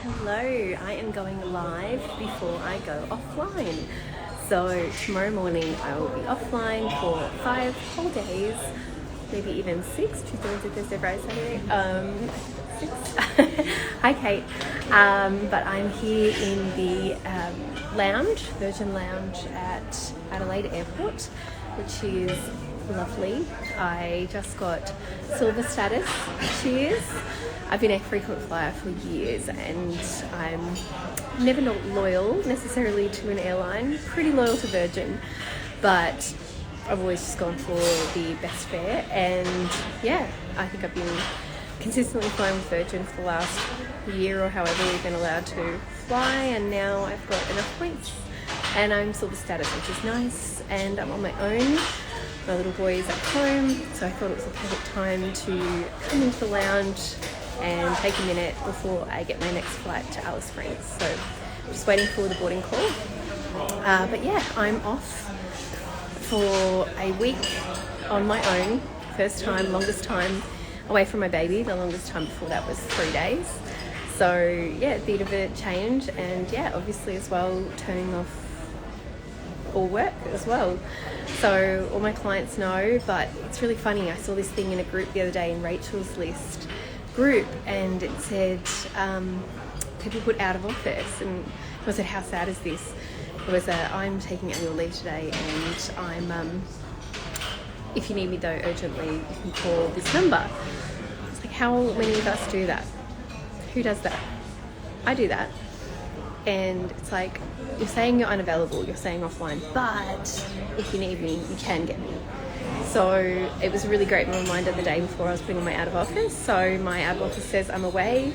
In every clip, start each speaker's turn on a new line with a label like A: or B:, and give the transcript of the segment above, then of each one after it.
A: Hello, I am going live before I go offline. So tomorrow morning I will be offline for 5 whole days, maybe even 6, Tuesday, Wednesday, Thursday, Friday, Saturday, 6. Hi Kate, but I'm here in the lounge, Virgin Lounge at Adelaide Airport, which is lovely. I just got silver status. Cheers. I've been a frequent flyer for years and I'm never not loyal necessarily to an airline, pretty loyal to Virgin, but I've always just gone for the best fare, and yeah, I think I've been consistently flying with Virgin for the last year or however we've been allowed to fly, and now I've got enough points and I'm silver status, which is nice, and I'm on my own. My little boy is at home, so I thought it was the perfect time to come into the lounge and take a minute before I get my next flight to Alice Springs. So I'm just waiting for the boarding call. But yeah, I'm off for a week on my own. First time, longest time away from my baby. The longest time before that was 3 days. So yeah, a bit of a change, and yeah, obviously as well turning off all work as well. So all my clients know, but it's really funny. I saw this thing in a group the other day in Rachel's list group, and it said people put out of office, and I said, how sad is this? It was I'm taking annual leave today, and I'm if you need me though urgently, you can call this number. It's like, how many of us do that? Who does that? I do that. And it's like, you're saying you're unavailable, you're saying offline, but if you need me, you can get me. So it was a really great reminder the day before I was putting on my out of office. So my out of office says I'm away,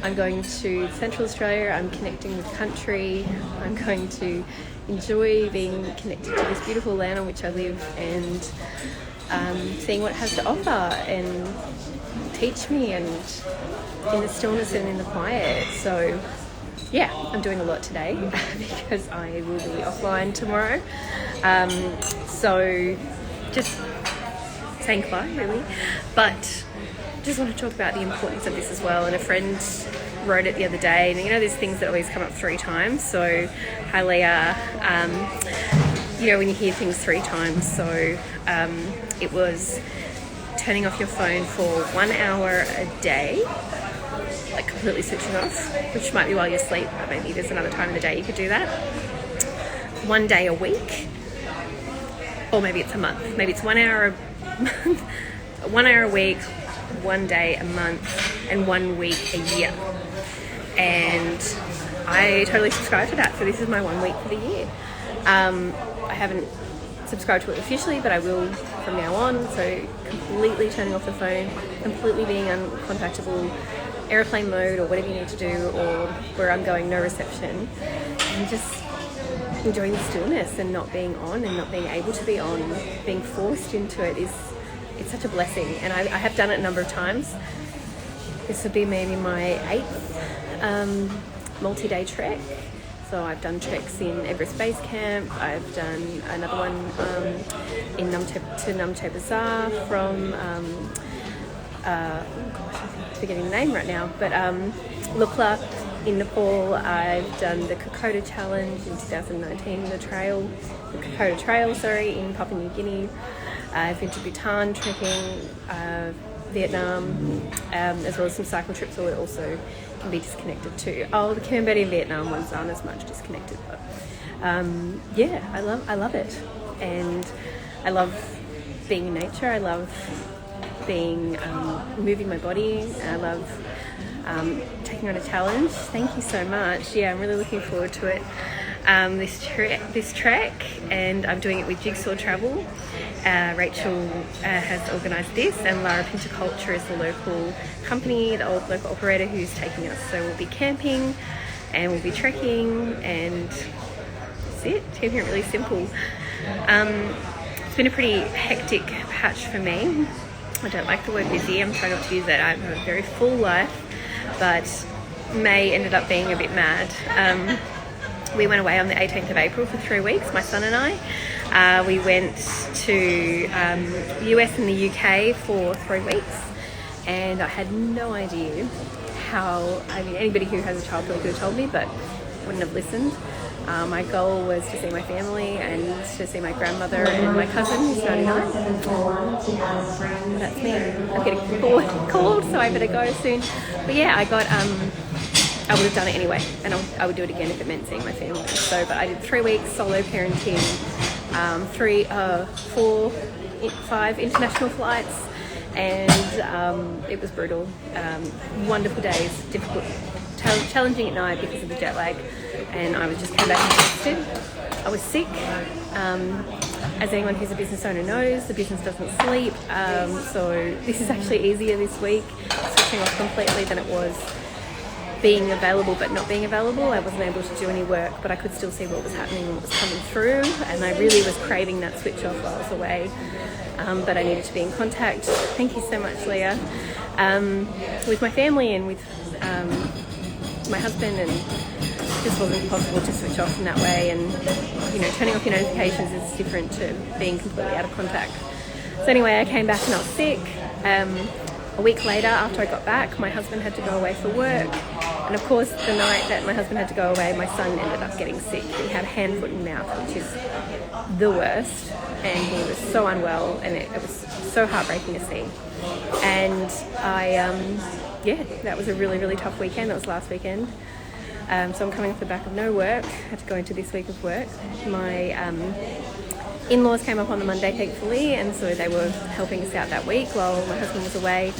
A: I'm going to Central Australia, I'm connecting with country, I'm going to enjoy being connected to this beautiful land on which I live, and seeing what it has to offer and teach me, and in the stillness and in the quiet. So yeah, I'm doing a lot today because I will be offline tomorrow. So just saying goodbye really, but just want to talk about the importance of this as well. And a friend wrote it the other day, and you know, there's things that always come up 3 times. So hi Leah, you know, when you hear things 3 times. So it was turning off your phone for 1 hour a day, like completely switching off, which might be while you sleep, but maybe there's another time in the day you could do that. 1 day a week, or maybe it's a month. Maybe it's 1 hour a month, 1 hour a week, 1 day a month, and 1 week a year. And I totally subscribe to that. So this is my 1 week for the year. I haven't subscribed to it officially, but I will from now on. So completely turning off the phone, completely being uncontactable, airplane mode or whatever you need to do, or where I'm going, no reception, and just enjoying the stillness and not being on and not being able to be on, being forced into it it's such a blessing. And I have done it a number of times. This will be maybe my 8th multi-day trek. So I've done treks in Everest Base Camp. I've done another one in Namche Bazaar from I'm forgetting the name right now, but Lovelly in Nepal. I've done the Kokoda Challenge in 2019, the Kokoda Trail, in Papua New Guinea. I've been to Bhutan trekking, Vietnam, as well as some cycle trips, so it also can be disconnected too. Oh, the Cambodian Vietnam ones aren't as much disconnected, but yeah, I love it, and I love being in nature. I love being moving my body. I love taking on a challenge. Thank you so much. Yeah, I'm really looking forward to it. This trek, and I'm doing it with Jigsaw Travel. Rachel has organised this, and Lara Pinterculture is the local company, the old local operator who's taking us. So we'll be camping and we'll be trekking, and that's it. Keeping it really simple. It's been a pretty hectic patch for me. I don't like the word busy. I'm trying not to use that. I have a very full life, but May ended up being a bit mad. We went away on the 18th of April for 3 weeks, my son and I. We went to the US and the UK for 3 weeks, and I had no idea how, I mean, anybody who has a child probably could have told me, but wouldn't have listened. My goal was to see my family and to see my grandmother and my cousin, who's 99. That's me. I'm getting called, so I better go soon. But yeah, I would have done it anyway, and I would do it again if it meant seeing my family. So, but I did 3 weeks solo parenting, 5 international flights, and it was brutal. Wonderful days, difficult, challenging at night because of the jet lag, and I was just came back exhausted. I was sick. As anyone who's a business owner knows, the business doesn't sleep, so this is actually easier this week, switching off completely than it was being available but not being available. I wasn't able to do any work, but I could still see what was happening and what was coming through, and I really was craving that switch off while I was away. But I needed to be in contact, thank you so much, Leah, with my family and with my husband, and it just wasn't possible to switch off in that way. And you know, turning off your notifications is different to being completely out of contact. So anyway, I came back and I was sick. A week later, after I got back, my husband had to go away for work. And of course, the night that my husband had to go away, my son ended up getting sick. He had hand, foot and mouth, which is the worst. And he was so unwell, and it was so heartbreaking to see. And that was a really, really tough weekend. That was last weekend. So I'm coming off the back of no work. I had to go into this week of work. My in-laws came up on the Monday, thankfully, and so they were helping us out that week while my husband was away.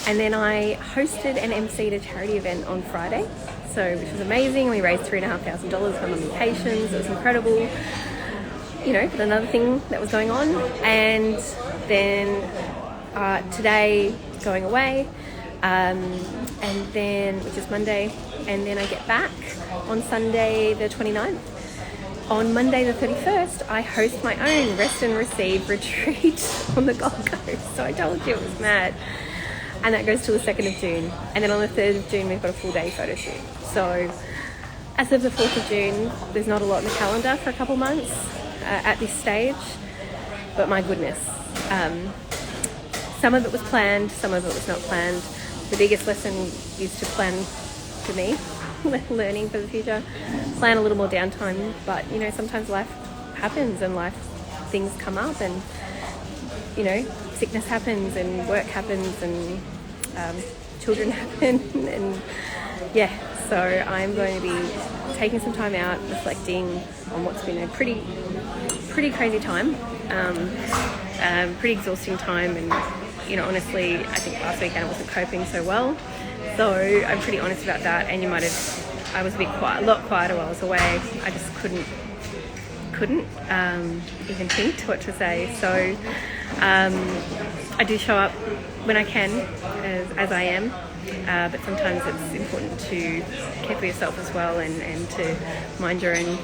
A: And then I hosted and emceed a charity event on Friday, which was amazing. We raised $3,500 for mummy patients. It was incredible. You know, but another thing that was going on. And then today, going away, and then, which is Monday, and then I get back on Sunday the 29th. On Monday the 31st, I host my own Rest and Receive retreat on the Gold Coast. So I told you it was mad. And that goes till the 2nd of June. And then on the 3rd of June, we've got a full day photo shoot. So as of the 4th of June, there's not a lot in the calendar for a couple months at this stage. But my goodness, some of it was planned, some of it was not planned. The biggest lesson is to plan for me, learning for the future, plan a little more downtime. But, you know, sometimes life happens and things come up, and, you know, sickness happens and work happens and children happen. And yeah, so I'm going to be taking some time out, reflecting on what's been a pretty crazy time, pretty exhausting time. And, you know, honestly, I think last weekend I wasn't coping so well. So I'm pretty honest about that. And I was a bit quiet, a lot quieter while I was away. I just couldn't even think what to say. So I do show up when I can, as I am, but sometimes it's important to care for yourself as well, and to mind your own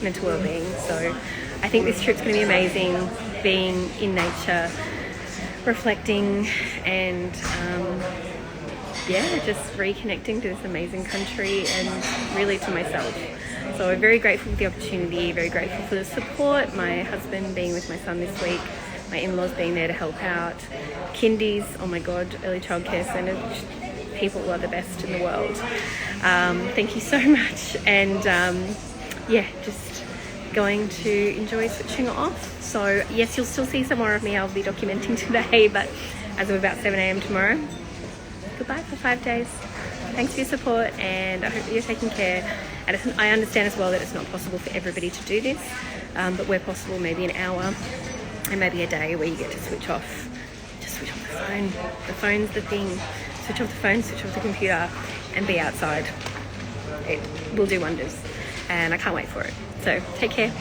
A: mental well-being. So I think this trip's going to be amazing, being in nature, reflecting, and just reconnecting to this amazing country and really to myself. So I'm very grateful for the opportunity, very grateful for the support, my husband being with my son this week, my in-laws being there to help out, kindies, oh my god, early childcare centre, people are the best in the world. Thank you so much. And just going to enjoy switching off. So yes, you'll still see some more of me. I'll be documenting today, but as of about 7 a.m. tomorrow, goodbye for 5 days. Thanks for your support, and I hope that you're taking care. And I understand as well that it's not possible for everybody to do this, but where possible, maybe an hour and maybe a day where you get to switch off. Just switch off the phone. The phone's the thing. Switch off the phone, switch off the computer, and be outside. It will do wonders, and I can't wait for it. So take care.